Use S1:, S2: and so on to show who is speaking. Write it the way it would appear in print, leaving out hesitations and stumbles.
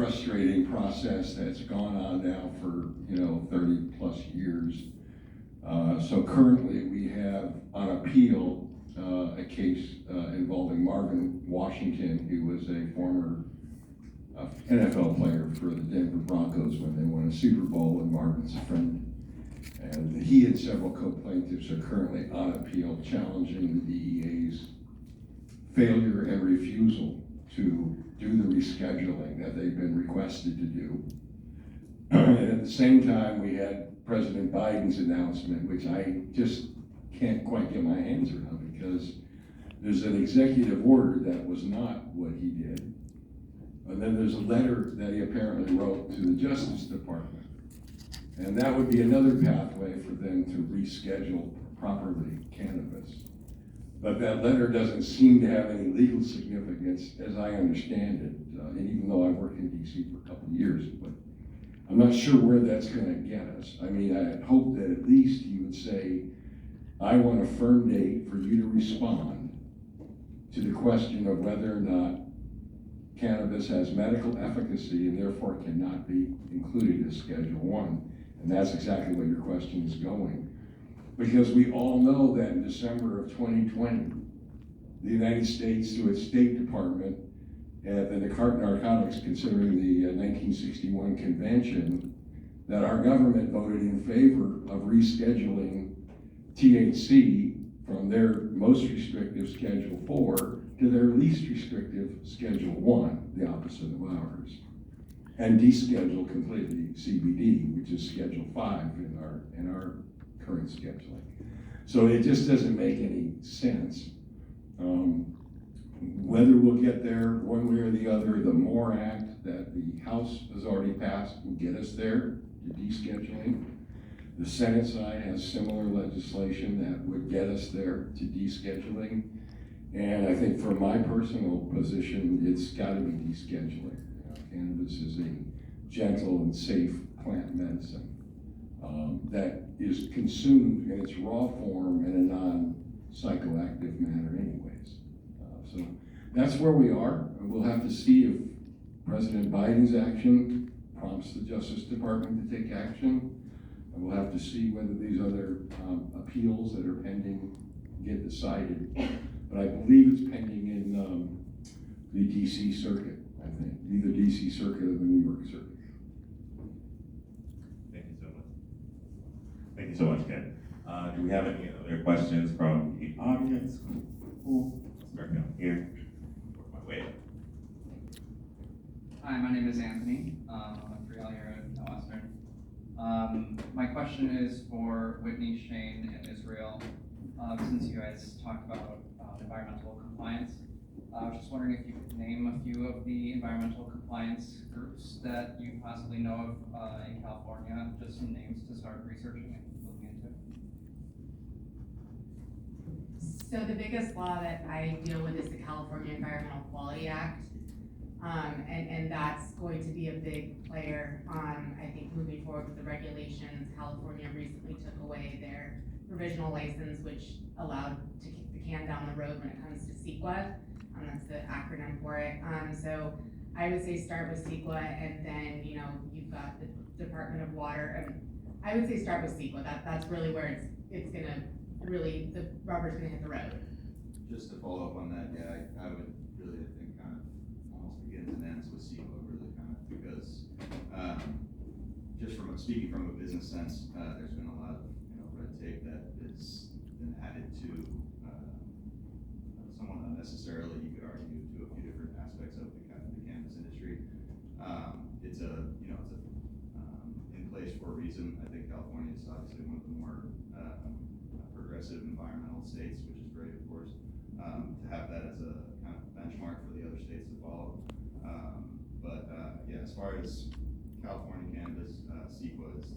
S1: frustrating process that's gone on now for 30 plus years. So currently we have on appeal a case involving Marvin Washington, who was a former NFL player for the Denver Broncos when they won a Super Bowl, and Marvin's a friend. And he and several co-plaintiffs are currently on appeal challenging the DEA's failure and refusal to do the rescheduling that they've been requested to do. And at the same time, we had President Biden's announcement, which I just can't quite get my hands around, because there's an executive order that was not what he did. And then there's a letter that he apparently wrote to the Justice Department. And that would be another pathway for them to reschedule properly cannabis. But that letter doesn't seem to have any legal significance, as I understand it. And even though I've worked in DC for a couple of years, but I'm not sure where that's going to get us. I mean, I hope that at least he would say, I want a firm date for you to respond to the question of whether or not cannabis has medical efficacy and therefore cannot be included as Schedule 1. And that's exactly what your question is going. Because we all know that in December of 2020, the United States, through its State Department, and the narcotics, considering the 1961 convention, that our government voted in favor of rescheduling THC from their most restrictive Schedule 4 to their least restrictive Schedule 1, the opposite of ours, and deschedule completely CBD, which is Schedule 5 in our current scheduling. So it just doesn't make any sense. Whether we'll get there one way or the other, the MORE Act that the House has already passed will get us there to descheduling. The Senate side has similar legislation that would get us there to descheduling. And I think for my personal position, it's got to be descheduling. Cannabis is a gentle and safe plant medicine that is consumed in its raw form in a non-psychoactive manner anyways. So that's where we are. We'll have to see if President Biden's action prompts the Justice Department to take action. And we'll have to see whether these other appeals that are pending get decided. But I believe it's pending in the DC Circuit, I think. Either DC Circuit or the New York Circuit.
S2: Thank you so much. Thank you so much, Ken. Do we have any other questions from the audience? Cool. Start down here. Work my way up.
S3: Hi, my name is Anthony. I'm a Friel here at Western. My question is for Whitney, Shane, and Israel. Since you guys talked about environmental compliance, I was just wondering if you could name a few of the environmental compliance groups that you possibly know of in California, just some names to start researching and looking into.
S4: So the biggest law that I deal with is the California Environmental Quality Act. And that's going to be a big player on, I think, moving forward with the regulations. California recently took away their provisional license, which allowed to kick the can down the road when it comes to CEQA. That's the acronym for it. So I would say start with CEQA, and then you've got the Department of Water. I would say start with CEQA. That's really where it's gonna really, the rubber's gonna hit the road.
S5: Just to follow up on that, yeah, I would really, I think, kind of almost begins and ends with CEQA, really, kind of, because just from speaking from a business sense, there's been a lot of red tape that has been added to somewhat unnecessarily, you could argue, to a few different aspects of the cannabis industry. It's in place for a reason. I think California is obviously one of the more progressive environmental states, which is great, of course, to have that as a kind of benchmark for the other states to follow. Yeah, as far as California cannabis, CEQA is